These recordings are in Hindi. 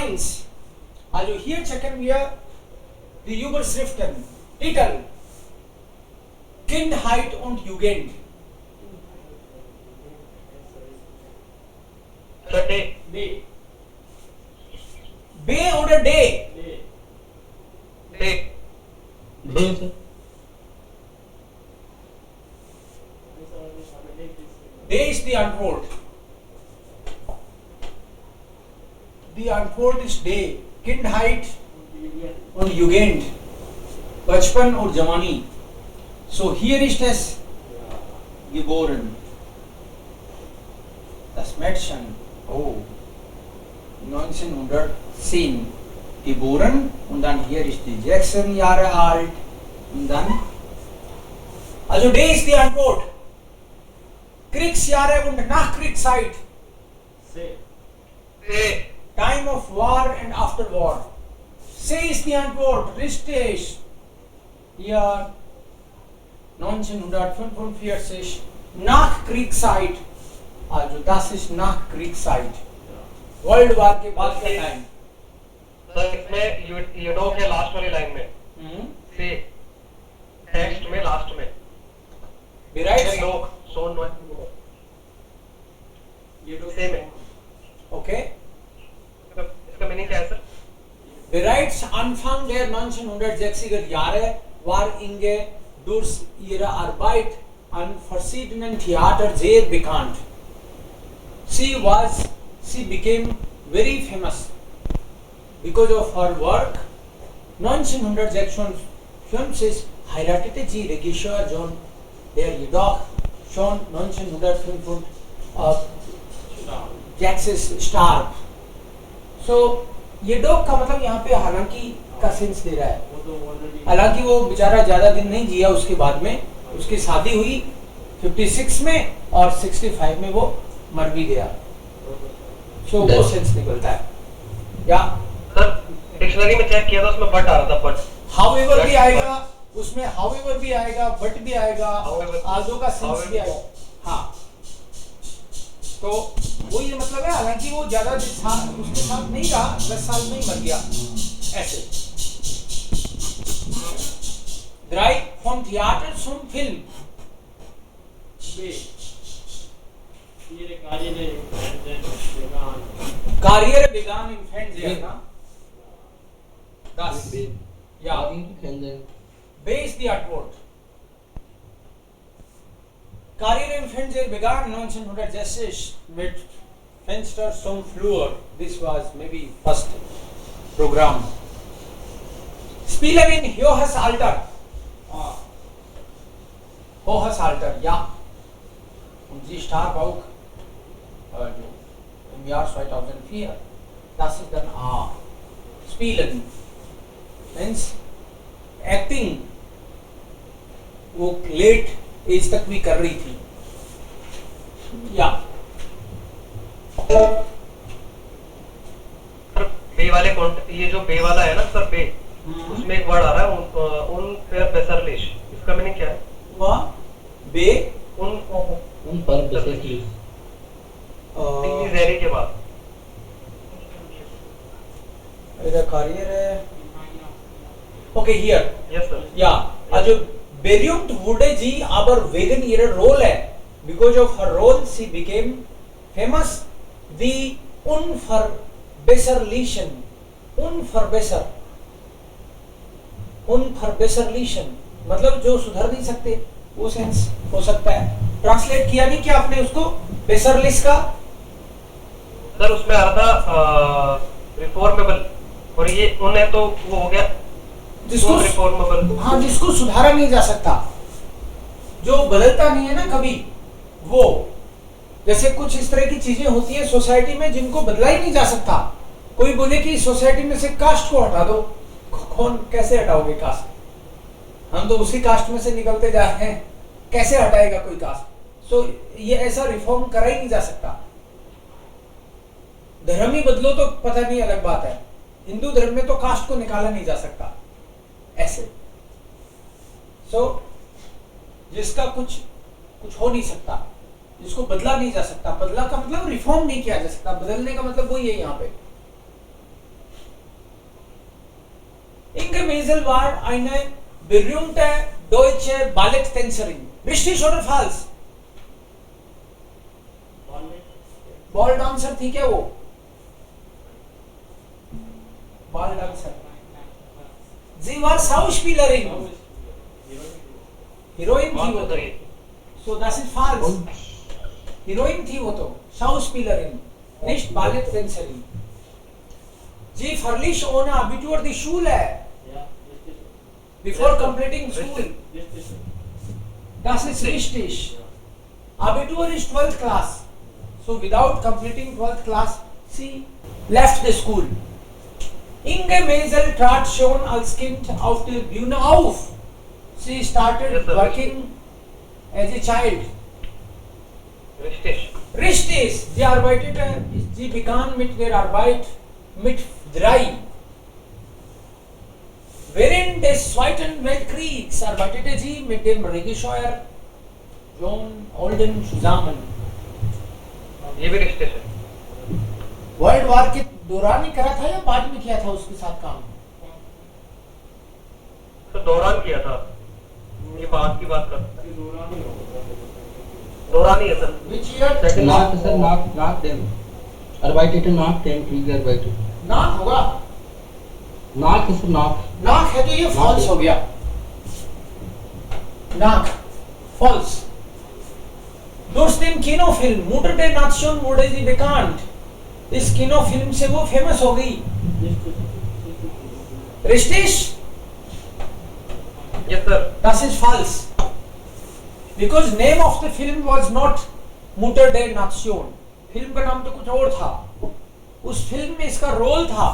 eins. Also hier checken wir die Überschriften. Titel: Kindheit und Jugend. D. D. B oder D? D. D. D sir. D ist die Antwort. Die Antwort ist D. Kindheit und Jugend. बचपन और जवानी. So hier ist es geboren. Das Mädchen. Oh. 1910 geboren und dann hier ist die 16 Jahre alt und dann. Also D ist die Antwort. Kriegsjahre und Nachkriegszeit. C. D. Time of war and after war. C ist die Antwort. Richtig. Jahr 1945 Nachkriegszeit. Also das ist Nachkriegszeit. World war के बाद का टाइम. सर इसमें यूडो के लास्ट वाली लाइन में सी टेक्स्ट में लास्ट में Berides. लोग सोन ये तो सेम है. Okay. इसका मीनिंग क्या है sir? Bereits Anfang der 1960er Jahre war Inge durch ihre Arbeit an verschiedenen Theatern sehr bekannt. She became very famous because of her work. 1956 heiratete sie Regisseur John, der jedoch schon 1965 starb. So ये डॉग का मतलब यहाँ पे हालांकि का सेंस दे रहा है. वो तो ऑलरेडी हालांकि वो बेचारा ज्यादा दिन नहीं जिया. उसके बाद में उसकी शादी हुई 56 में और 65 में वो मर भी गया. सो वो सेंस निकलता है. या सर डिक्शनरी में चेक किया था उसमें बट आ रहा था बट हाउएवर भी आएगा उसमें. हाउएवर भी आएगा, बट भी आएगा, However- आल्दो का सेंस भी आएगा. हाँ तो वो ये मतलब है हालांकि वो ज्यादा दिन था उसके साथ नहीं रहा. 10 साल में ही मर गया. ऐसे Drei vom Theater zum Film. B. ये कार्य ने बेगान. Karriere begann im Fernsehen. Na? Das. B. Ja. Fernsehen. B ist die Antwort. Karriere im Fernsehen begann 1960 mit Fenster zum Flur. This was maybe first program. Spielerin Hohes Alter. Hohes Alter, ja. Und sie starb auch im Jahr 2004. Das ist dann A. Spielen. Means acting. वो लेट एज तक भी कर रही थी. या बे वाले ये जो बे वाला है ना सर बे उसमें एक वर्ड आ रहा है उन फेयर बेसरलिश. इसका मीनिंग क्या है? वह बे उन उन पर बेसिकली जेरी के बाद मेरा करियर है. Okay here yes sir. या also berühmt wurde sie aber wegen ihrer Rolle. Because of her role she became famous. The Unverbesserlichen. Unverbesserlichen मतलब जो सुधर नहीं सकते. वो सेंस हो सकता है. ट्रांसलेट किया नहीं क्या आपने उसको बेसरलिस का? सर उसमें आ रहा था रिफॉर्मेबल और ये उन है तो वो हो गया जिसको रिफॉर्मेबल. हाँ जिसको सुधारा नहीं जा सकता, जो बदलता नहीं है ना कभी. वो जैसे कुछ इस तरह की चीजें होती है सोसाइटी में जिनको बदला ही नहीं जा सकता. कोई बोले कि सोसाइटी में से कास्ट को हटा दो. कौन कैसे हटाओगे कास्ट? हम तो उसी कास्ट में से निकलते जा रहे हैं. कैसे हटाएगा कोई कास्ट? सो ये ऐसा रिफॉर्म करा ही नहीं जा सकता. धर्म ही बदलो तो पता नहीं, अलग बात है. हिंदू धर्म में तो कास्ट को निकाला नहीं जा सकता ऐसे. सो जिसका कुछ हो नहीं सकता, जिसको बदला नहीं जा सकता. बदला का मतलब रिफॉर्म नहीं किया जा सकता. बदलने का मतलब वही है यहाँ पे. Ingemeisel war eine berühmte deutsche Balletttänzerin. Richtig oder falsch? Ball dancer थी क्या वो? Ball dancer. Sie war Schauspielerin. Heroin थी वो तो. So das ist falsch. Heroin थी वो तो. Schauspielerin, nicht Balletttänzerin. Sie verließ ohne Abitur die Schule. Before completing school. Das ist richtig. Abitur is 12th class. So without completing 12th class, she left the school. Inge Meisel trat schon als Kind auf der Bühne auf. She started working as a child. Richtig. Richtig. Sie begann mit der Arbeit mit 3. Während des Zweiten Weltkriegs arbeitete sie mit dem Regisseur John Alden zusammen. ये भी रिश्ते से. वर्ल्ड वार के दौरान ही करा था या बाद में किया था उसके साथ काम? तो दौरान किया था. ये बात की बात कर. दौरान ही है sir. Which year? Nach, sir, nach dem. Arbeitete nach dem Krieg arbeitet. नाक होगा. Nach ist nach. नाक है तो ये फॉल्स हो गया. नाक false. Durch den Kinofilm Mutter der Nation wurde sie bekannt. इस किनोफिल्म से वो फेमस हो गई. Richtig? Yes sir. Das ist falsch. Because name of the film was not Mutter der Nation. Film का नाम तो कुछ और था. उस फिल्म में इसका रोल था.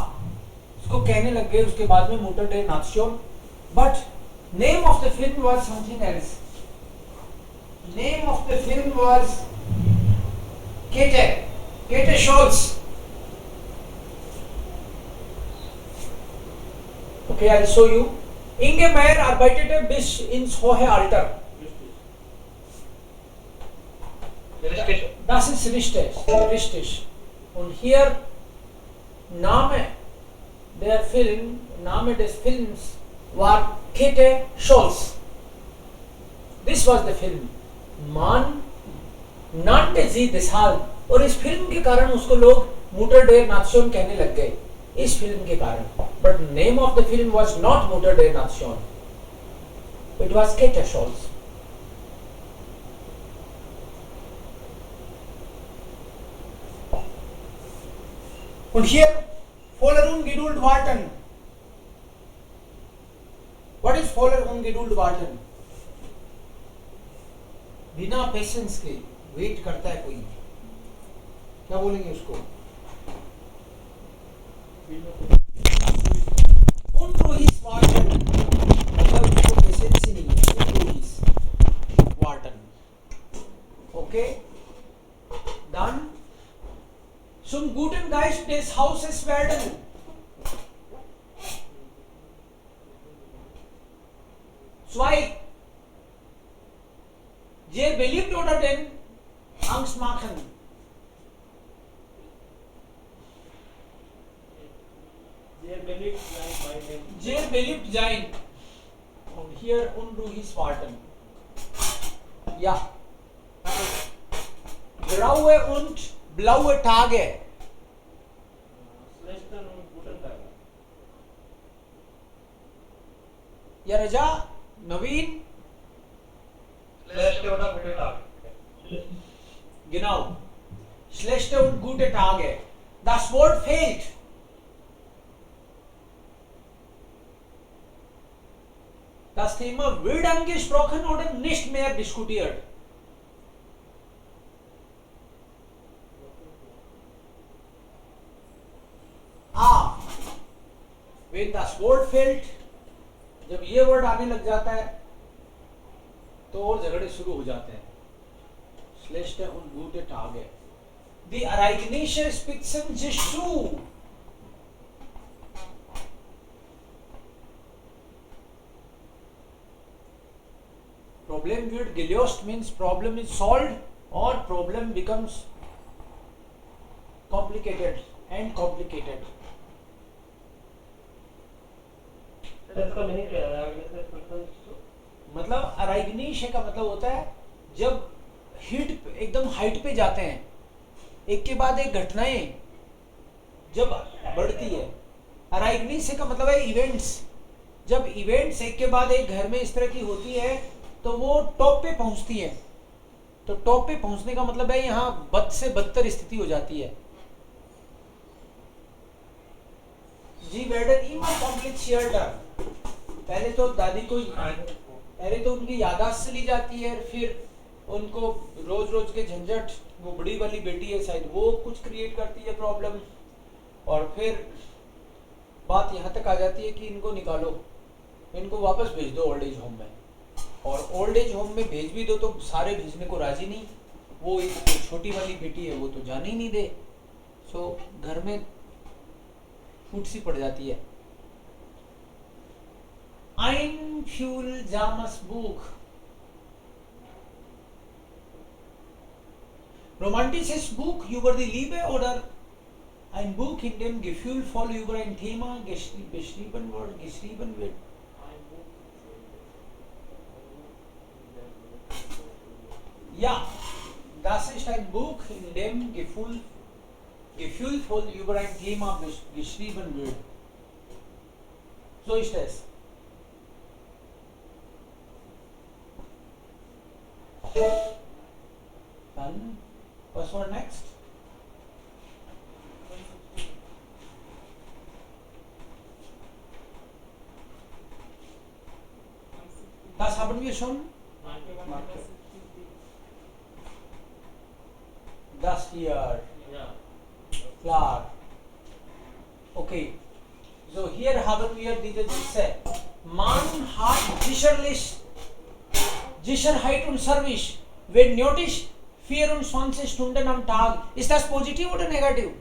उसको कहने लग गए उसके बाद में Mutter der Nation. But name of the film was something else. Name of the film was Käthe Scholz. Okay, I'll show you. Inge Meyer arbeitete bis ins hohe Alter. Richtig. Das ist richtig. Richtig. Und hier Name des Films war Käthe Scholz. This was the film. Man nannte sie deshalb. और इस फिल्म के कारण उसको लोग Mutter der Nation कहने लग गए. इस फिल्म के कारण. But name of the film was not Mutter der Nation. It was Käthe Scholz. Und hier voller Ungeduld warten. What is voller Ungeduld warten? बिना पेशेंस के वेट करता है कोई. क्या बोलेंगे उसको? Unruhig warten. मतलब उसको पेशेंस ही नहीं है. Unruhig warten. Okay? Dann zum guten Geist des Hauses werden. Zwei. Sehr beliebt oder den Angst machen? Sehr beliebt sein. Und hier unruhig warten. Ja. Graue und blaue Tage. Ja, Raja, Naveen. Schlechte oder gute Tage. Genau. Schlechte und gute Tage. Das Wort fehlt. Das Thema wird angesprochen oder nicht mehr diskutiert. When das Wort fehlt, जब ये वर्ड आने लग जाता है तो और झगड़े शुरू हो जाते हैं. Schlechte und gute Tage. Die Ereignisse spitzen sich zu. Problem wird gelöst means problem is solved or problem becomes complicated and complicated. तो इसका मीनिंग क्या है? मतलब अराइग्नीशिया का मतलब होता है जब हीट एकदम हाइट पे जाते हैं, एक के बाद एक घटनाएं जब बढ़ती है। अराइग्नीशिया का मतलब है इवेंट्स, जब इवेंट्स एक के बाद एक घर में इस तरह की होती है तो वो टॉप पे पहुंचती है। तो टॉप पे पहुंचने का मतलब है यहाँ बद से बदतर स्थिति हो जाती है। जी वेडन इमर कॉम्प्लेक्स शियर्टर, पहले तो दादी को पहले तो उनकी यादाश्त चली जाती है, फिर उनको रोज रोज के झंझट, वो बड़ी वाली बेटी है शायद वो कुछ क्रिएट करती है प्रॉब्लम, और फिर बात यहाँ तक आ जाती है कि इनको निकालो, इनको वापस भेज दो ओल्ड एज होम में। और ओल्ड एज होम में भेज भी दो तो सारे भेजने को राजी नहीं, वो एक छोटी वाली बेटी है वो तो जाने ही नहीं दे। सो घर में फूट सी पड़ जाती है। Einfühlsames Buch, romantisches Buch über die Liebe oder ein Buch, in dem gefühlvoll über ein Thema beschrieben wird. Ja, das ist ein Buch, in dem gefühlvoll über ein Thema geschrieben wird. So ist es. Dann, was war next? Das haben wir schon. Das hier. Klar. Okay. So, hier haben wir diese Sätze. Man hat Sicherheit und Service. Wenn nötig, 24 Stunden am Tag. Ist das positiv oder negativ?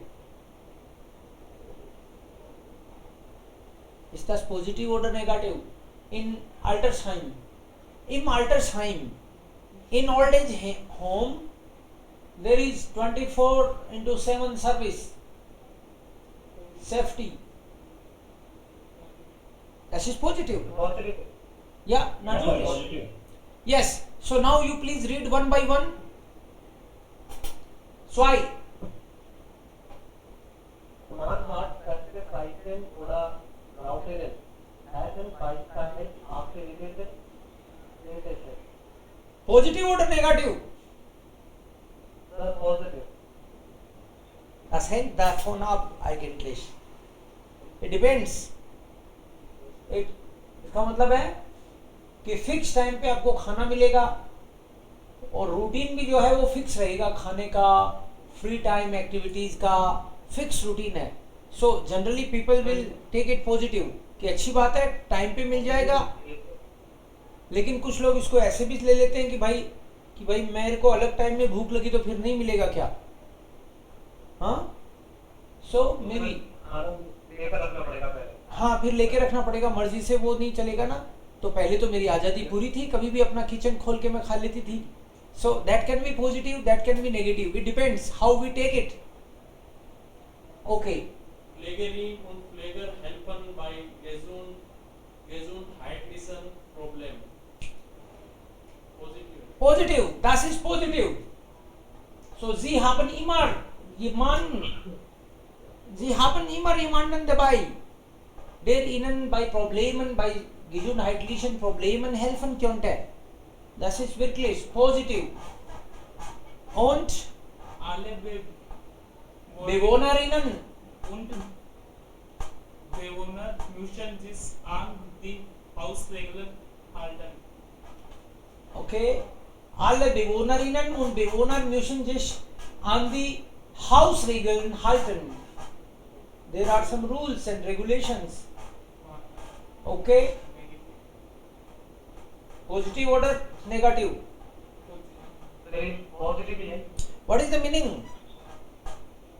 Ist das positiv oder negativ? In Altersheim. Im Altersheim. In old age home, there is 24/7 service. Safety. That is positive. Positive. Yeah, naturally. Yes. So now you please read one by one. Zwei. Man hat feste Zeiten oder Routinen. Hätten Zeitzeiten abgeregelt. Positive oder negativ? Positive. Das hängt davon ab eigentlich. It depends. इसका मतलब है कि फिक्स टाइम पे आपको खाना मिलेगा और रूटीन भी जो है वो फिक्स रहेगा, खाने का, फ्री टाइम एक्टिविटीज का फिक्स रूटीन है। So generally people will take it positive कि अच्छी बात है, टाइम पे मिल जाएगा। लेकिन कुछ लोग इसको ऐसे भी ले लेते हैं कि भाई मेरे को अलग टाइम में भूख लगी तो फिर नहीं मिलेगा क्या? हाँ, सो मे बी हाँ, फिर लेके रखना पड़ेगा, मर्जी से वो नहीं चलेगा ना। तो पहले तो मेरी आज़ादी पूरी थी, कभी भी अपना किचन खोल के मैं खा लेती थी। So that can be positive, that can be negative, it depends how we take it. Okay, Pflegerin und Pfleger helfen bei gesundheitlichen Problemen. Positiv. positive, das ist positiv. So sie haben immer jemanden dabei, der ihnen bei Problemen, bei gesundheitlichen Problemen helfen könnte. Das ist wirklich positiv. Und Alle Bewohnerinnen und Bewohner müssen sich an die Hausregeln halten. okay, alle Bewohnerinnen und Bewohner müssen sich an die Hausregeln halten. There are some rules and regulations. Okay, positive order, negative. Positive ही है। What is the meaning?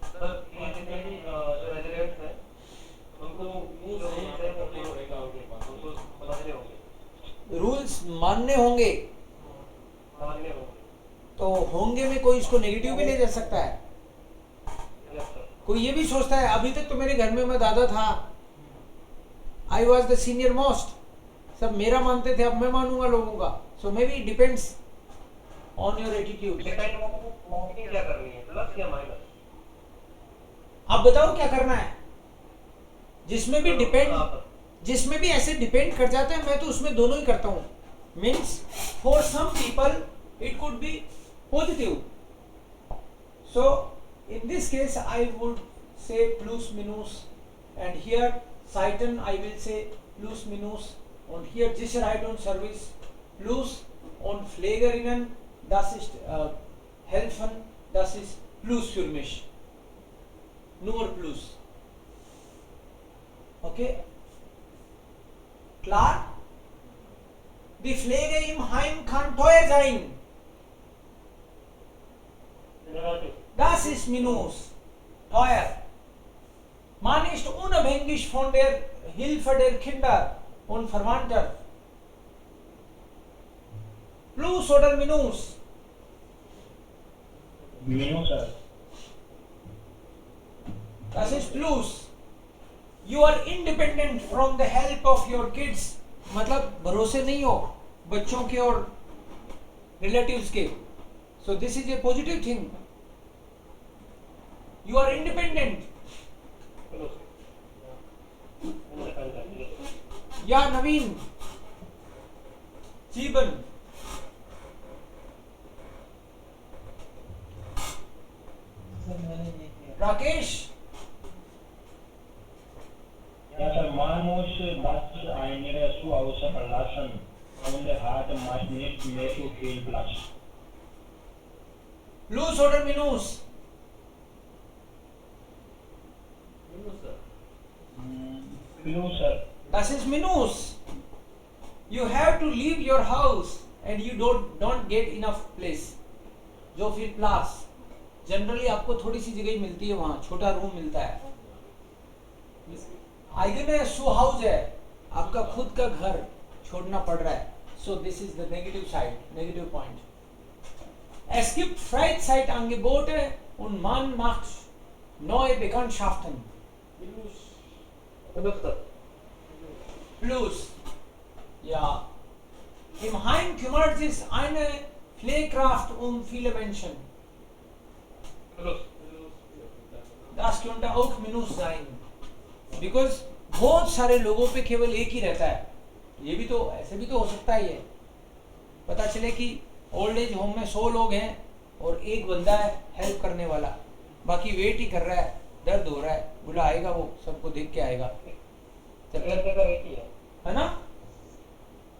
Sir ये जितने भी जो रेजिडेंट्स हैं उनको मुंह जो से रूल्स हैं नहीं पड़ेगा उनके पास। उनको समझने होंगे, रूल्स मानने होंगे। समझने होंगे। तो होंगे में कोई इसको नेगेटिव भी ले जा सकता है। Yes sir. कोई ये भी सोचता है अभी तक तो मेरे घर में मैं दादा था, I was the senior most, सब मेरा मानते थे, अब मैं मानूंगा लोगों का. So may be depends on your attitude. Depend क्या करनी है, प्लस या माइनस? आप बताओ क्या करना है. जिसमें भी डिपेंड, जिसमें भी ऐसे डिपेंड कर जाते हैं, मैं तो उसमें दोनों ही करता हूँ. Means for some people it could be positive. So in this case I would say plus minus, and here Saiten I will say plus minus, und hier Sicherheit und Service plus, und Pflegerinnen, das ist helfen, das ist plus für mich, nur plus. Okay, klar? Die Pflege im Heim kann teuer sein, das ist minus, teuer. Man ist unabhängig von der Hilfe der Kinder und Verwandter. Plus oder minus? Minus, sir. Das ist plus. You are independent from the help of your kids. मतलब भरोसे नहीं हो बच्चों के और relatives के. So this is a positive thing. You are independent. या नवीन, जीवन, Rakesh. Ja, sir, man muss das eine zu Hause verlassen und hat meist nicht mehr so viel Platz. Plus oder minus? Minus, sir. Das ist minus. You have to leave your house and you don't get enough place. जो फिर प्लस, जनरली आपको थोड़ी सी जगह ही मिलती है, वहाँ छोटा रूम मिलता है. आइगन सो हाउस है, आपका खुद का घर छोड़ना पड़ रहा है. So this is the negative side, negative point. Es gibt Freizeitangebote und man macht neue Bekanntschaften. Plus, ja. Im Heim kümmert sich eine Pflegekraft um viele Menschen. Das könnte auch minus sein. Because बहुत सारे लोगों पे केवल एक ही रहता है. ये भी तो, ऐसे भी तो हो सकता है. ये पता चले कि ओल्ड एज होम में 100 लोग हैं और एक बंदा है हेल्प करने वाला, बाकी वेट ही कर रहा है, दर्द हो रहा है, बोला आएगा वो सबको देख के आएगा, है ना.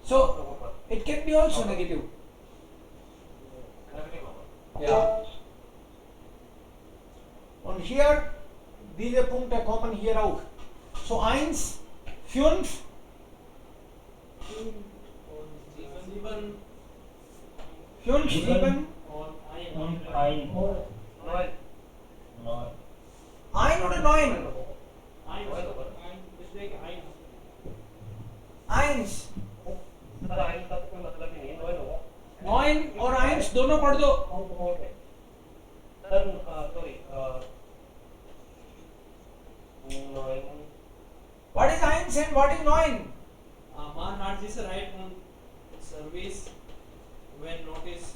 So it can be also negative. Und hier diese Punkte kommen hier auch. So 1, 5, 5, 7 Und ein. 9. 1 oder 9? 1. 9 और 1 दोनों पढ़ दो. What is 1 and what is 9? Man hat diese right on service when notice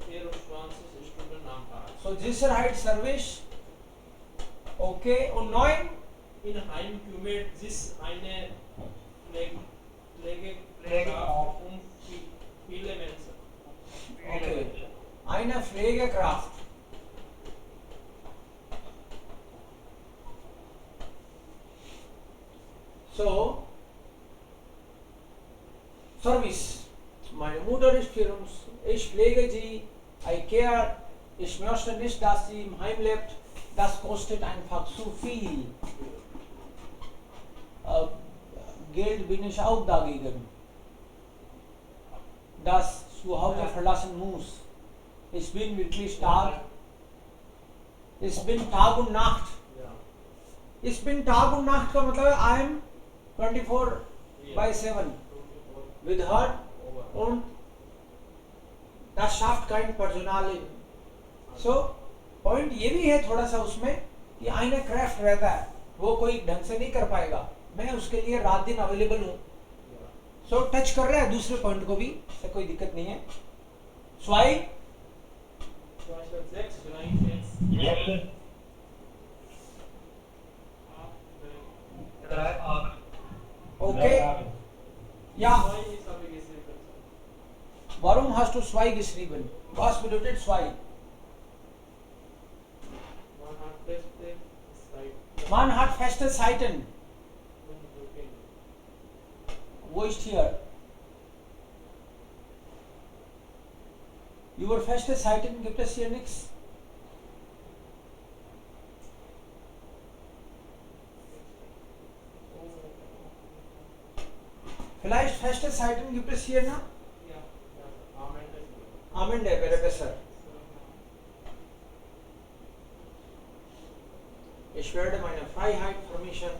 here responses student Antrag. So Sicherheit Service. Okay, und 9? In Heim kümmert sich eine Pflege um viele Menschen. Okay. Eine Pflegekraft. So, Service. Meine Mutter ist für uns, ich pflege sie, I care, ich möchte nicht, dass sie im Heim lebt, das kostet einfach zu viel. Geld bin ich auch dagegen. Das zu Hause verlassen muss. Ich bin wirklich ich bin Tag und Nacht. Ich bin Tag und Nacht का मतलब I am 24/7 with her und das schafft kein Personal. So point ये भी है थोड़ा सा उसमें कि आईने क्राफ्ट रहता है, वो कोई ढंग से नहीं कर पाएगा, मैं उसके लिए रात दिन अवेलेबल हूं। सो टच कर रहा है दूसरे पॉइंट को भी, इससे कोई दिक्कत नहीं है। स्वाई Schweizer 6, Reich 6, Yes, sir. 8, 9. इधर है 8 ओके या Zwei ist habe ich gesehen. warum hast du zwei geschrieben? Was bedeutet zwei? Man hat feste Zeit. Man hat feste Zeiten. Und Rücken. Wo ist hier? Über feste Zeiten gibt es hier nichts. Vielleicht feste Zeiten gibt es hier, na? Ja, Amen ist gut. Amen wäre besser. Ich werde meine Freiheit vermischen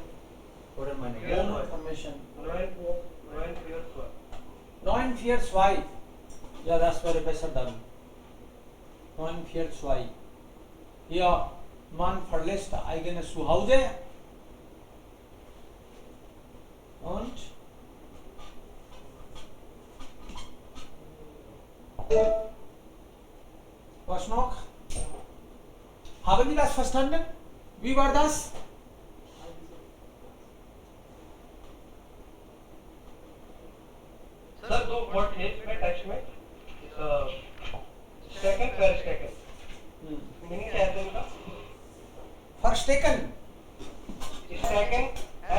oder meine Ja. Wohnung vermischen. 942 942. Ja, das wäre besser dann. 942. Hier, man verlässt eigenes Zuhause und was noch? Haben Sie das verstanden? Wie war das? Sir तो व्हाट हेल्प में टेक्स्ट में सेकंड फर्स्ट सेकंड मीनिंग क्या है इनका Verstecken. सेकंड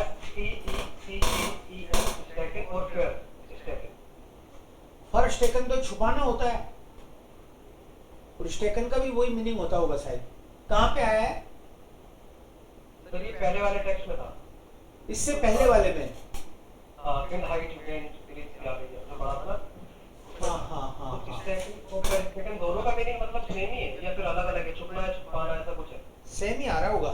FTECKEN सेकंड और फिर सेकंड Verstecken तो छुपाना होता है और स्टेकन का भी वही मीनिंग होता होगा शायद। कहाँ पे आया है? सर ये पहले वाले टेक्स्ट में था इससे पहले वाले में। इन हाइट वेन सीरीज आ गई है जो बड़ा था हाँ हाँ हाँ तो हाँ। सेकंड और फिर सेकंड दोनों का मीनिंग मतलब सेम ही है या फिर अलग अलग है छुपना है छुपाना ऐसा कुछ है सेम ही आ रहा होगा।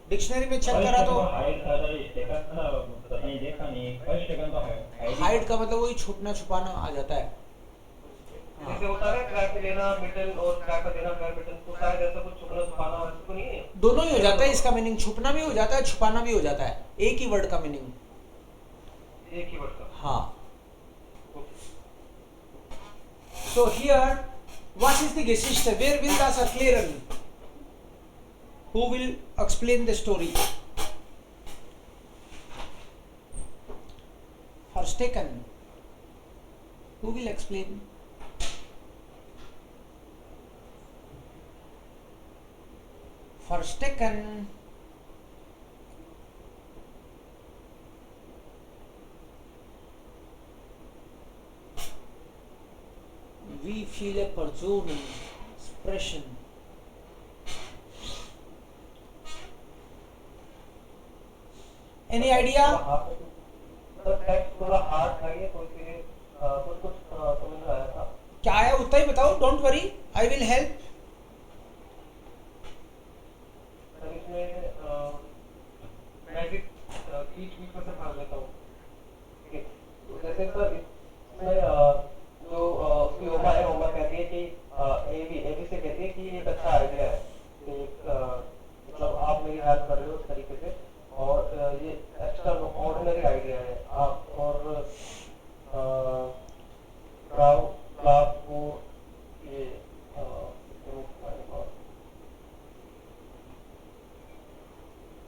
डिक्शनरी में चेक फर्स्ट करा सेकंड तो हाइड था सर, सेकंड था पता नहीं, देखा नहीं। फर्स्ट सेकंड तो हाइड हाइड का मतलब वही छुपना छुपाना आ जाता है। जैसे होता है क्रैक लेना मिडल और क्रैक देना पैर मिडल तो शायद ऐसा कुछ छुपना छुपाना ऐसा तो नहीं है दोनों ही हो जाता है, इसका मीनिंग छुपना भी हो जाता है, छुपाना भी हो जाता है, एक ही वर्ड का मीनिंग। एक ही वर्ड का हाँ। So here, what is the Geschichte? Wer will das erklären? Who will explain the story? Verstecken. Who will explain? Verstecken. Wie viele Personen sprechen? Any idea? Sir text थोड़ा हार्ड था ये तो इसलिए कुछ कुछ समझ में आया था क्या आया उतना ही बताओ, don't worry, I will help. Sir इसमें मैं भी बीच बीच में से भाग लेता हूँ ठीक है तो जैसे सर इसमें जो उसकी ओमा है ओमा कहती है कि एबी से कहती है कि ये एक अच्छा आइडिया है कि मतलब आप मेरी हेल्प कर रहे हो इस तरीके से और ये एक्स्ट्रा ऑर्डिनरी आइडिया है आप और क्लास को ये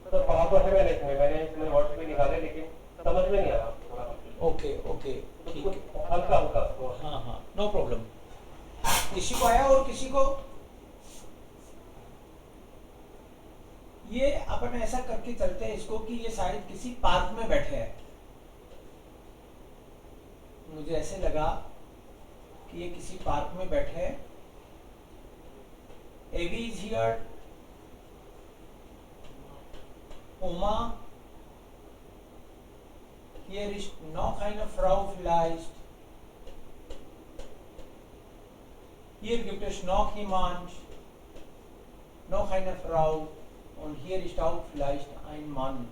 सर पढ़ा तो है मैंने इसमें वर्ड्स भी निकाले लेकिन समझ में नहीं आ रहा थोड़ा ओके ओके ठीक है, हल्का हल्का हाँ हाँ, नो प्रॉब्लम। किसी को आया और किसी को? ये अपन ऐसा करके चलते हैं इसको कि ये शायद किसी पार्क में बैठे हैं। मुझे ऐसे लगा कि ये किसी पार्क में बैठे हैं। Evi is here, Oma, hier ist noch eine Frau vielleicht. Hier gibt es noch jemand, noch eine Frau und hier ist auch vielleicht ein Mann.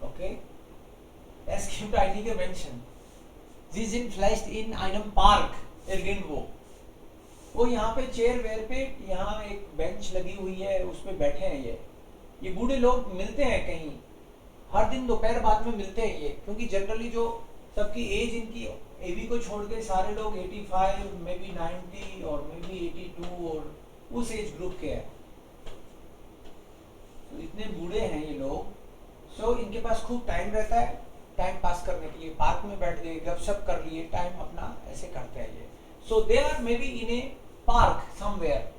Okay? Es gibt einige Menschen. Sie sind vielleicht in einem Park irgendwo. वो यहाँ पे चेयर वेयर पे यहाँ एक बेंच लगी हुई है, उस पे बैठे हैं ये बूढ़े लोग मिलते हैं कहीं हर दिन दोपहर बाद में मिलते हैं ये, क्योंकि जनरली जो सबकी एज इनकी एवी को छोड़ के सारे लोग 85 मे बी 90 और मे बी 82 और उस एज ग्रुप के हैं। तो इतने बूढ़े हैं ये लोग, सो इनके पास खूब टाइम रहता है टाइम पास करने के लिए, पार्क में बैठ गए, गपशप कर लिए, टाइम अपना ऐसे करते हैं ये। So they are may be in a park somewhere,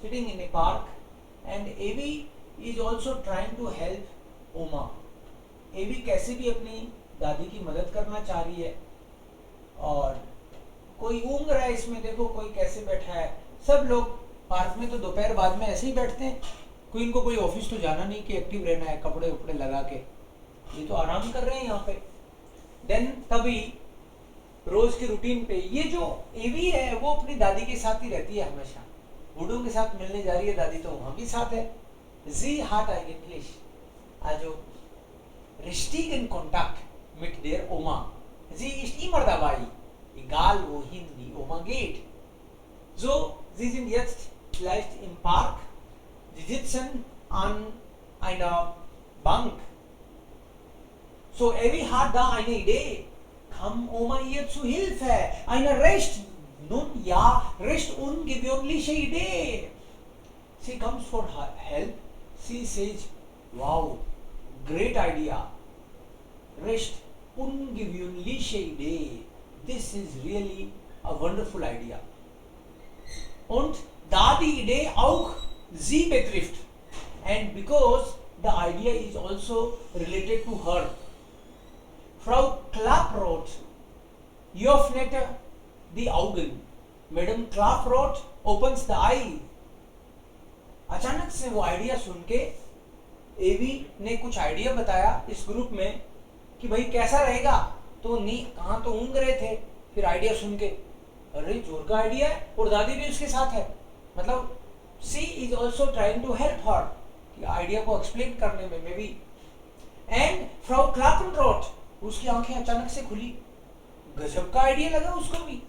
sitting in a park and Evi is also trying to help Oma. Evi कैसे भी अपनी दादी की मदद करना चाह रही है, और कोई ऊँग रहा है इसमें, देखो कोई कैसे बैठा है। सब लोग पार्क में तो दोपहर बाद में ऐसे ही बैठते हैं, कोई इनको कोई ऑफिस तो जाना नहीं कि एक्टिव रहना है कपड़े उपड़े लगा के, ये तो आराम कर रहे हैं यहाँ पे। देन तभी रोज की रूटीन पे ये जो एवी है वो अपनी दादी के साथ ही रहती है हमेशा, बूढ़ों के साथ मिलने जा रही है दादी तो वहां भी साथ है। Sie hat eigentlich also richtigen Kontakt mit der Oma. Sie ist immer dabei, egal wohin die Oma geht. So, sie sind jetzt vielleicht im Park, sie sitzen an einer Bank. So, Evi hat da eine Idee. Kam Oma ihr zu Hilfe? Eine recht, nun ja, recht ungewöhnliche Idee. She comes for help. She says, wow, great idea. Recht ungewöhnliche Idee. This is really a wonderful idea. Und da die Idee auch sie betrifft, and because the idea is also related to her, Frau Klaproth öffnet die Augen. Madam Klaproth opens the eye. अचानक से वो आइडिया सुन के एवी ने कुछ आइडिया बताया इस ग्रुप में कि भाई कैसा रहेगा, तो नहीं कहाँ तो ऊँग रहे थे, फिर आइडिया सुन के अरे जोर का आइडिया है, और दादी भी उसके साथ है, मतलब she is also trying to help her कि आइडिया को एक्सप्लेन करने में may be. And Frau Klappenroth, उसकी आंखें अचानक से खुली, गजब का आइडिया लगा उसको भी।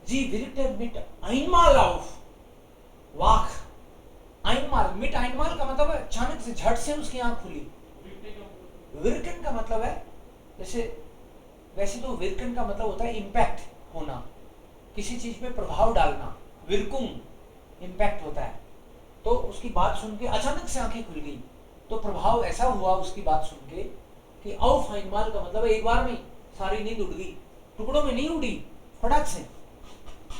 जी विरिटे मिट einmal auf, वाह einmal, मिट einmal का मतलब है अचानक से झट से उसकी आंख खुली। विरकन का मतलब है जैसे, वैसे तो विरकन का मतलब होता है इम्पैक्ट होना, किसी चीज पे प्रभाव डालना, विरकुम इम्पैक्ट होता है। तो उसकी बात सुन के अचानक से आंखें खुल गई, तो प्रभाव ऐसा हुआ उसकी बात सुन के कि auf einmal का मतलब है एक बार में सारी नींद उड़ गई, टुकड़ों में नहीं उड़ी, फटाक से।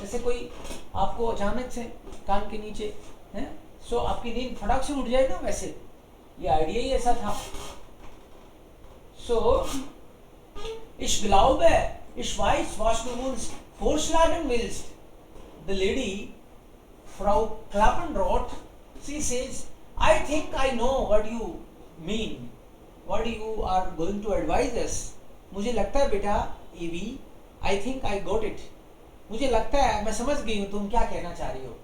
जैसे कोई आपको अचानक से कान के नीचे है, सो आपकी नींद फटाक से उड़ जाए ना, वैसे ये आइडिया ही ऐसा था। सो ich glaube, ich weiß, was du uns vorschlagen willst. The lady, Frau Klapenroth, she says, I think I know what you mean, what you are going to advise us. मुझे लगता है बेटा एवी, I think I got it. मुझे लगता है मैं समझ गई हूँ तुम क्या कहना चाह रही हो।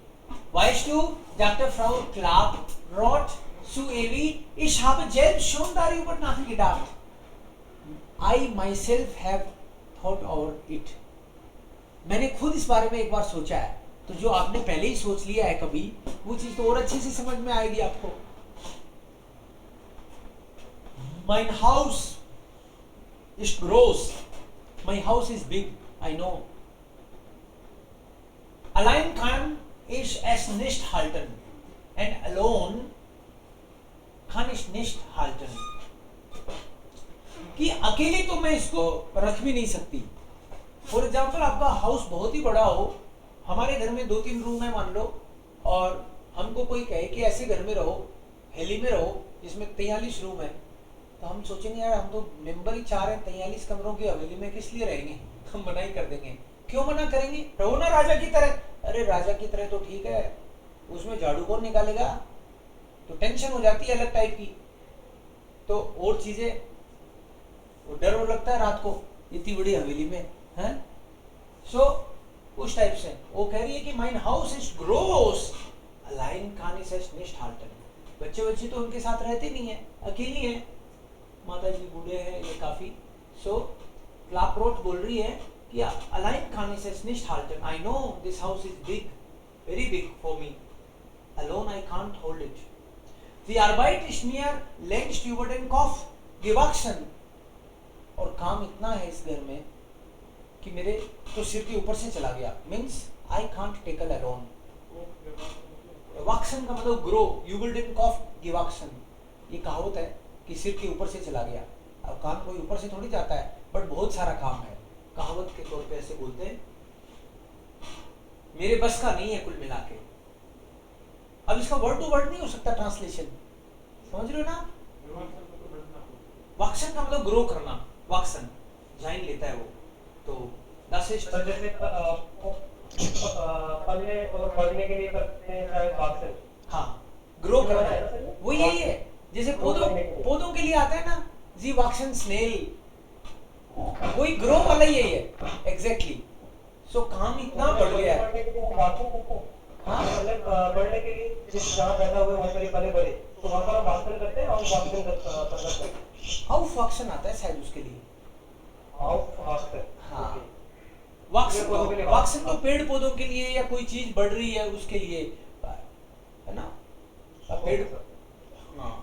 Weißt du, Dr. Frau Klaproth zu Evi, ich habe selbst schon darüber nachgedacht. I myself have thought over it. मैंने खुद इस बारे में एक बार सोचा है, तो जो आपने पहले ही सोच लिया है कभी, वो चीज तो और अच्छे से समझ में आएगी आपको। Mein Haus ist groß. My house is big. I know. Allein kann ich es nicht halten. And alone kann ich nicht halten. कि अकेले तो मैं इसको रख भी नहीं सकती। फॉर एग्जाम्पल आपका हाउस बहुत ही बड़ा हो, हमारे घर में 2-3 रूम है मान लो, और हमको कोई कहे कि ऐसे घर में रहो, हेली में रहो जिसमें 43 रूम है, तो हम सोचेंगे यार हम तो मेंबर ही 4 हैं, 43 कमरों की हवेली में किस लिए रहेंगे, हम मना ही कर देंगे। क्यों मना करेंगे, रहो ना राजा की तरह। अरे राजा की तरह तो ठीक है, उसमें झाड़ू कौन निकालेगा, तो टेंशन हो जाती है अलग टाइप की, तो और चीजें, वो डर हो लगता है रात को इतनी बड़ी हवेली में है। सो उस टाइप से वो कह रही है कि mein Haus ist groß, allein kann ich es nicht halten. बच्चे तो उनके साथ रहते नहीं है, अकेली है, माता जी बूढ़े हैं ये काफी। सो क्लाप्रोथ बोल रही है कि allein kann ich es nicht halten. I know this house is big, very big for me. Alone I can't hold it. Die Arbeit ist mir längst über den Kopf gewachsen. और काम इतना है इस घर में कि मेरे तो सिर के ऊपर से चला गया. Means I can't tackle alone. Wachsen का मतलब grow. über den Kopf gewachsen. ये कहावत है कि सिर के ऊपर से चला गया. अब काम कोई ऊपर से थोड़ी जाता है, बट बहुत सारा काम है. कहावत के तौर पे ऐसे बोलते हैं, मेरे बस का नहीं है कुल मिला के. अब इसका वर्ड टू वर्ड नहीं हो सकता ट्रांसलेशन, समझ रहे हो ना? वाक्सन का मतलब ग्रो करना. वाक्सन जाइन लेता है वो. तो सर जैसे पढ़ने और पढ़ने के लिए करते हैं शायद वाक्सन. हाँ, ग्रो करना है वो यही है. जैसे पौधों के लिए आता है ना जी वाक्सन स्नेल, वही ग्रो वाला यही है एग्जैक्टली. सो काम इतना बढ़ गया है. हाँ, मतलब बढ़ने के लिए जिस जहाँ बैठा हुआ है वहाँ पर पले बड़े तो वहाँ पर हम वाक्सन करते हैं और वाक्सन करते हैं. हाउ वाक्सन आता है शायद उसके लिए. हाँ, वाक्सन तो पेड़ पौधों के लिए या कोई चीज बढ़ रही है उसके लिए है ना. पेड़ हाँ,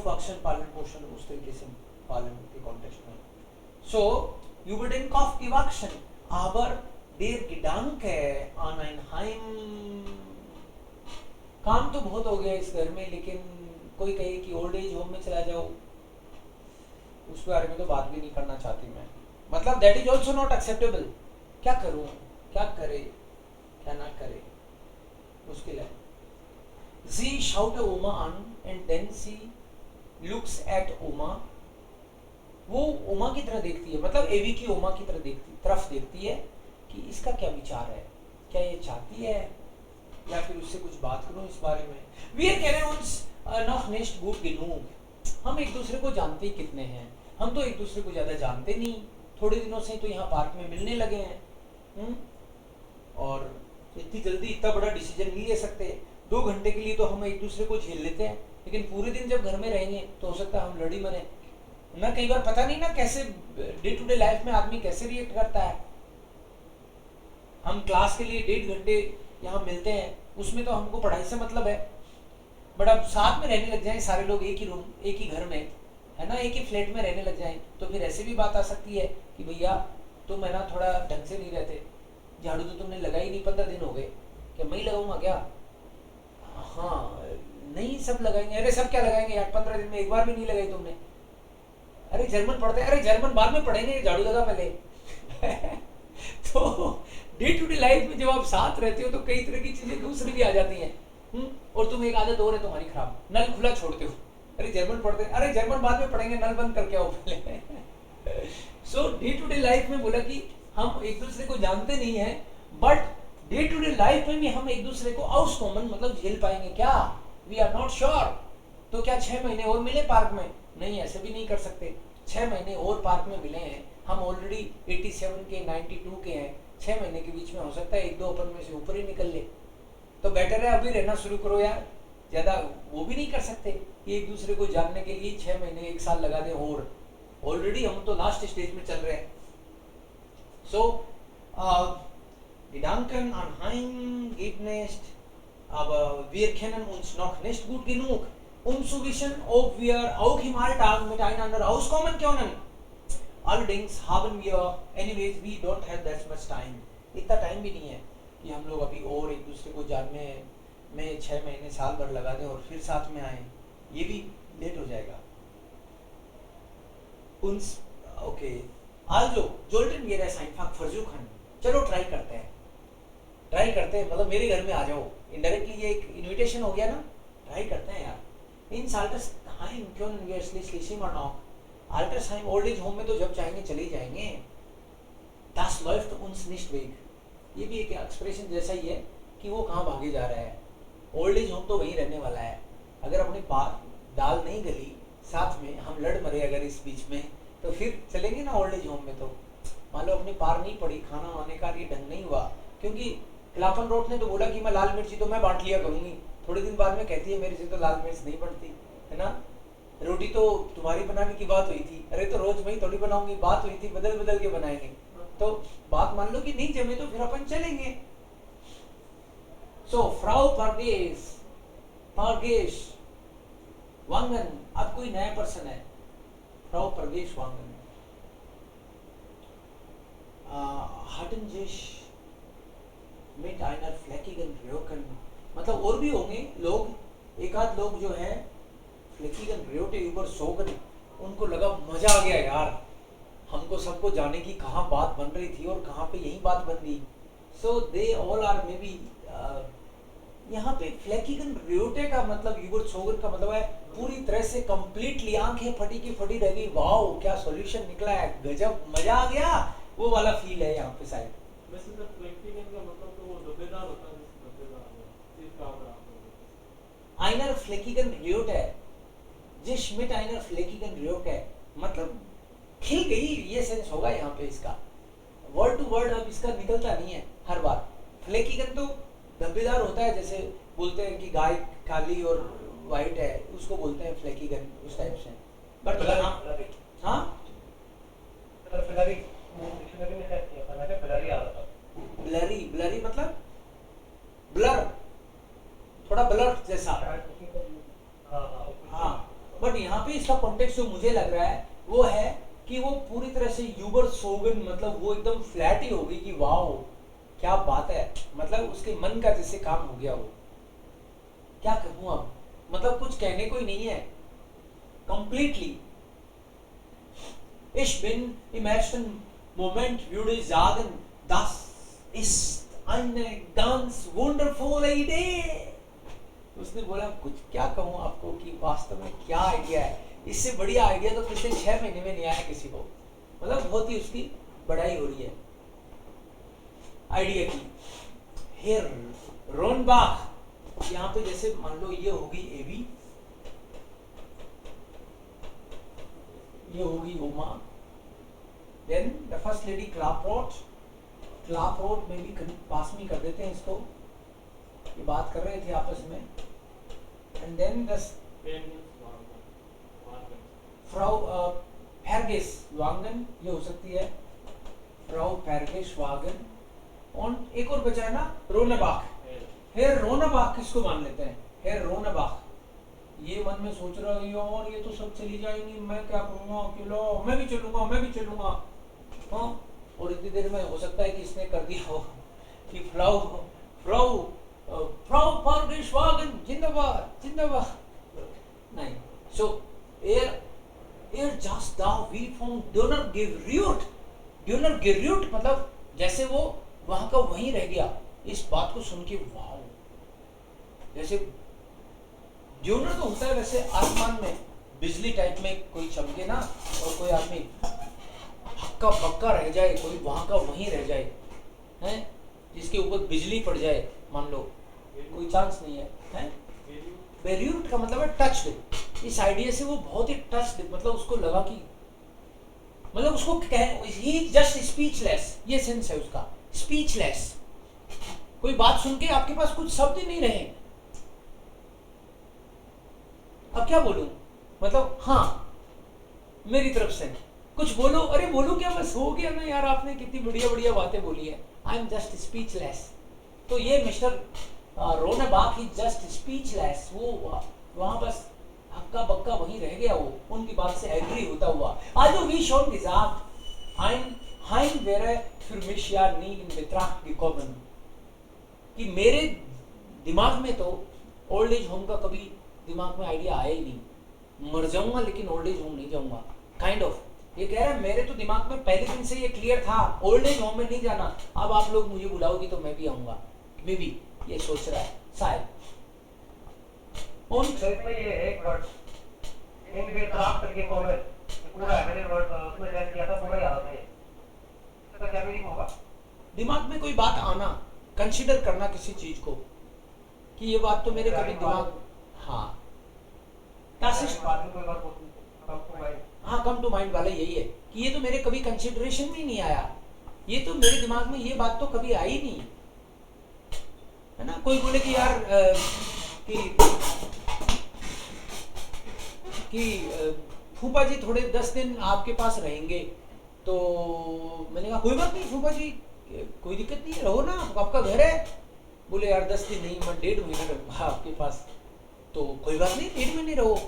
वाक्सन पालन पोषण उस तरीके से पालन के कॉन्टेक्स्ट में. सो über den Kopf gewachsen, aber der Gedanke an ein Heim. काम तो बहुत हो गया इस घर में, लेकिन कोई कहे कि ओल्ड एज होम में चला जाओ, उसके बारे में तो बात भी नहीं करना चाहती मैं. मतलब that is also not acceptable. क्या करूं, क्या करे, क्या ना करे, मुश्किल है. Sie schaute Oma an and then she looks at Oma. वो ओमा की तरह देखती है, मतलब एवी की ओमा की तरफ देखती है कि इसका क्या विचार है, क्या ये चाहती है या फिर उससे कुछ बात करूं इस बारे में. Wir kennen uns noch nicht gut genug. हम एक दूसरे को जानते ही कितने हैं. हम तो एक दूसरे को ज्यादा जानते नहीं, थोड़े दिनों से तो यहाँ पार्क में मिलने लगे हैं. और इतनी जल्दी इतना बड़ा डिसीजन नहीं ले सकते. 2 घंटे के लिए तो हम एक दूसरे को झेल लेते हैं, लेकिन पूरे दिन जब घर में रहेंगे तो हो सकता है हम लड़ी मरे ना. कई बार पता नहीं ना कैसे डे टू डे लाइफ में आदमी कैसे रिएक्ट करता है. हम क्लास के लिए 1.5 घंटे यहाँ मिलते हैं, उसमें तो हमको पढ़ाई से मतलब है, बट अब साथ में रहने लग जाएं सारे लोग, एक ही रूम एक ही घर में है ना, एक ही फ्लैट में रहने लग जाएं, तो फिर ऐसे भी बात आ सकती है कि भैया तुम है ना थोड़ा ढंग से नहीं रहते, झाड़ू तो तुमने लगा ही नहीं 15 दिन हो गए, क्या मैं ही लगाऊंगा क्या? हाँ नहीं, सब लगाएंगे. अरे सब क्या लगाएंगे यार, 15 दिन में एक बार भी नहीं लगाई तुमने. अरे जर्मन पढ़ते हैं, अरे जर्मन बाद में पढ़ेंगे, झाड़ू लगा पहले. तो डे टू डे लाइफ में जब आप साथ रहते हो तो कई तरह की चीजें दूसरी भी आ जाती हैं. और तुम एक आदत और है तुम्हारी खराब, नल खुला छोड़ते हो. अरे जर्मन पढ़ते हैं, अरे जर्मन बाद में पढ़ेंगे, नल बंद करके आओ पहले. सो डे टू डे लाइफ में बोला कि हम एक दूसरे को जानते नहीं है, but day to day life में भी हम एक दूसरे को आउट कॉमन मतलब झेल पाएंगे क्या? We are not sure. तो क्या 6 महीने और मिले पार्क में? नहीं, ऐसे भी नहीं कर सकते. 6 महीने और पार्क में मिले हैं, हम ऑलरेडी 87 के 92 के हैं. 6 महीने के बीच में हो सकता है 1-2 अपन में से ऊपर ही निकल ले. तो बेटर है अभी रहना शुरू करो यार. ज्यादा वो भी नहीं कर सकते कि एक दूसरे को जानने के लिए 6 महीने 1 साल लगा दें. और ऑलरेडी हम तो लास्ट स्टेज में चल रहे हैं. सो Gedanken an Heim gibt nicht, aber wir kennen uns noch nicht gut genug, um zu wissen, ob wir auch im Alltag miteinander auskommen können. Allerdings haben wir, anyways, we don't have that much time. इतना टाइम भी नहीं है कि हम लोग अभी और एक दूसरे को जानने में 6 महीने साल भर लगा दें और फिर साथ में आए. ये भी लेट हो जाएगा. Uns, okay. Also, sollten wir es einfach versuchen. चलो ट्राई करते हैं. मतलब मेरे घर में आ जाओ. इनडायरेक्टली ये एक इनविटेशन हो गया ना. ट्राई करते हैं यार. इन Altersheim können wir schließlich immer noch. Altersheim, old age home में तो जब चाहेंगे चले जाएंगे. Das läuft uns nicht weg. ये भी एक एक्सप्रेशन जैसा ही है कि वो कहाँ भागे जा रहा है. ओल्ड एज होम तो वहीं रहने वाला है. अगर अपनी दाल नहीं गली साथ में हम लड़ मरे अगर इस बीच में, तो फिर चलेंगे ना ओल्ड एज होम में. तो मान लो अपनी पार नहीं पड़ी, खाना वाने का ये ढंग नहीं हुआ, क्योंकि खिलाफन रोड ने तो बोला कि मैं लाल मिर्ची तो मैं बांट लिया करूंगी. थोड़े दिन बाद में कहती है मेरे से तो लाल मिर्च नहीं बनती है ना. रोटी तो तुम्हारी बनाने की बात हुई थी, अरे तो रोज मैं ही थोड़ी बनाऊंगी, बात हुई थी बदल के बनाएंगे. तो बात मान लो कि नहीं जमे तो फिर अपन चलेंगे. सो फ्राउ परगेश वांगन, अब कोई नया पर्सन है, फ्राउ परगेश वांगन। हाटनजिश मिट आइनर फ्लेकिगन रियोकन, मतलब और भी होंगे लोग, एक आध लोग जो है फ्लेकिगन रियोटे ऊपर सोगन, उनको लगा मजा आ गया यार, हमको सबको जाने की कहाँ बात बन रही थी और कहाँ पे यही बात बन गई। So they all are may be, यहाँ पे फ्लेकिगन रियोटे का मतलब यूबर सोगन का मतलब है पूरी तरह से कंप्लीटली आंखें फटी की फटी रह गई, वाओ क्या सॉल्यूशन निकला है, गजब मजा आ गया, वो वाला फील है यहाँ पे शायद। वैसे तो फ्लेक्सिगन का मतलब तो वो धब्बेदार होता है, धब्बेदार सिर्फ काम रहा आइनर फ्लेकिगन रियोट है, जिस मिट आइनर फ्लेकिगन रियोट है, मतलब खिल गई, ये सेंस होगा यहाँ पे इसका। वर्ड टू वर्ड अब इसका निकलता नहीं है हर बार। फ्लेकिगन तो धब्बेदार होता है, जैसे बोलते हैं कि गाय काली और वाइट है, उसको बोलते हैं फ्लेकिगन, उस टाइप से। बट हाँ ब्लरी, ब्लरी मतलब ब्लर, थोड़ा ब्लर जैसा। हाँ, बट यहाँ पे इसका कॉन्टेक्स्ट जो मुझे लग रहा है वो है कि वो पूरी तरह से यूबर सोगन, मतलब वो एकदम फ्लैट ही हो गई कि वाओ क्या बात है, मतलब उसके मन का जैसे काम हो गया वो। क्या कहूँ अब, मतलब कुछ कहने को ही नहीं है, completely. Ich bin im ersten Moment würde ich sagen, das ist eine ganz wundervolle Idee. उसने बोला कुछ क्या कहूँ आपको कि वास्तव में क्या आइडिया है, इससे बढ़िया आइडिया तो पिछले 6 महीने में नहीं आया किसी को, मतलब बहुत ही उसकी बढ़ाई हो रही है आइडिया की। हेर रोनबाख, यहाँ पे जैसे मान लो ये होगी एवी, ये होगी Oma, then the first lady Klaproth, Klaproth में भी पास में कर देते हैं इसको, ये बात कर रहे थे आपस में। एंड देन द फ्राउ फैरगेस वांगन, ये हो सकती है फ्राउ फैरगेस वागन। और एक और बचा है ना रोनाबाख, हेर रोनाबाख किसको मान लेते हैं, हेर रोनाबाख। ये मन में सोच रहा है और ये तो सब चली जाएंगी, मैं क्या करूँगा अकेला, मैं भी चलूंगा, मैं भी चलूंगा। हाँ, और इतनी देर में हो सकता है कि इसने कर दिया हो कि फ्राउ फ्राउ फ्राउ फॉरगेश वागन जिंदाबाद जिंदाबाद। नहीं, सो एयर जस्ट दा वी फ्रॉम डोनर गेरियोट, डोनर गेरियोट मतलब जैसे वो वहां का वहीं रह गया। इस बात को सुन के वाओ, जैसे ड्यूनर तो होता है वैसे आसमान में बिजली टाइप में कोई चमके ना, और कोई आदमी हक्का बक्का रह जाए, कोई वहां का वहीं रह जाए, हैं, जिसके ऊपर बिजली पड़ जाए मान लो, कोई चांस नहीं है। बेरियूट का मतलब है टच्ड। इस आइडिया से वो बहुत ही टच्ड, मतलब उसको लगा कि, मतलब उसको ही जस्ट स्पीचलेस, ये सेंस है उसका, स्पीचलेस। कोई बात सुन के आपके पास कुछ शब्द ही नहीं रहे, अब क्या बोलूं, मतलब हाँ मेरी तरफ से कुछ बोलो, अरे बोलो क्या, बस हो गया ना यार, आपने कितनी बढ़िया बढ़िया बातें बोली है, आई एम जस्ट स्पीचलेस। तो ये मिस्टर रोनाबाख ही जस्ट स्पीचलेस, वो वहां बस हक्का बक्का वहीं रह गया, वो उनकी बात से एग्री होता हुआ। Also wie schon gesagt, ein Heim wäre für mich ja nie in Betracht gekommen, कि मेरे दिमाग में तो ओल्ड एज होम का कभी दिमाग में आइडिया आया ही नहीं। मर जाऊंगा लेकिन ओल्ड एज होम नहीं जाऊंगा, काइंड ऑफ ये कह रहा है। मेरे तो दिमाग में पहले दिन से ये क्लियर था, ओल्ड एज होम में नहीं जाना। अब आप लोग मुझे बुलाओगी तो मैं भी आऊंगा, मे बी ये सोच रहा है शायद। इसमें ये एक वर्ड इन बेत्राक करके कॉमेंट पूरा मैंने वर्ड उसमें टैग किया था, पूरा याद है। इसका क्या मीनिंग होगा? दिमाग में कोई बात आना, कंसीडर करना किसी चीज को कि ये बात तो मेरे कभी दिमाग, हाँ हाँ कम टू माइंड वाला यही है कि ये तो मेरे कभी कंसीडरेशन में ही नहीं आया, ये तो मेरे दिमाग में ये बात तो कभी आई नहीं है ना। कोई बोले कि यार कि फूफा जी थोड़े 10 दिन आपके पास रहेंगे, तो मैंने कहा कोई बात नहीं फूफा जी, कोई दिक्कत नहीं है, रहो ना, आपका घर है, बोले यार 10 दिन नहीं, मैं 1.5 महीने रहूंगा आपके पास। तो कोई बात नहीं, 1.5 महीने रहो,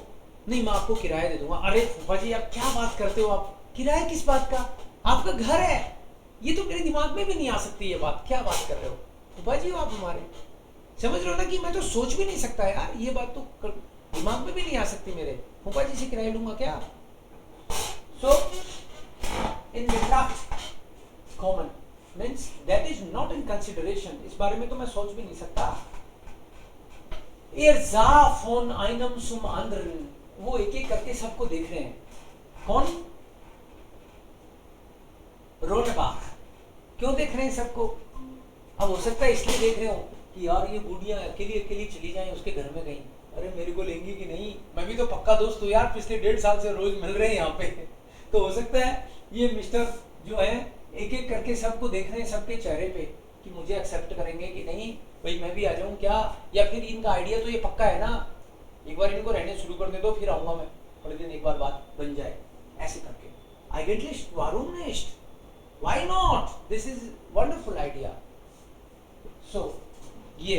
नहीं मैं आपको किराया दे दूंगा। अरे फूफा जी आप क्या बात करते हो, आप किराया किस बात का, आपका घर है, ये तो मेरे दिमाग में भी नहीं आ सकती ये बात, क्या बात कर रहे हो फूफा जी, आप हमारे समझ रहे हो ना कि मैं तो सोच भी नहीं सकता यार, ये बात तो दिमाग में भी नहीं आ सकती मेरे, फूफा जी से किराया लूंगा क्या। So in common means that is not in consideration, इस बारे में तो मैं सोच भी नहीं सकता। von einem zum anderen, वो एक एक करके सबको देख रहे हैं। कौन? रोनबाग। क्यों देख रहे हैं सबको? अब हो सकता है इसलिए देख रहे हो कि यार ये बूढ़ियां अकेली अकेली चली जाएं उसके घर में कहीं, अरे मेरे को लेंगी कि नहीं, मैं भी तो पक्का दोस्त हूँ यार, पिछले 1.5 साल से रोज मिल रहे हैं यहाँ पे। तो हो सकता है ये मिस्टर जो है एक एक करके सबको देख रहे हैं, सबके चेहरे पे, कि मुझे एक्सेप्ट करेंगे कि नहीं, भाई मैं भी आ जाऊं क्या, या फिर इनका आइडिया तो ये पक्का है ना, एक बार इनको रहने शुरू कर दे दो फिर आऊंगा मैं, थोड़े दिन एक बार बात बन जाए, ऐसे करके eigentlich warum nicht, why not, this is wonderful idea। so ये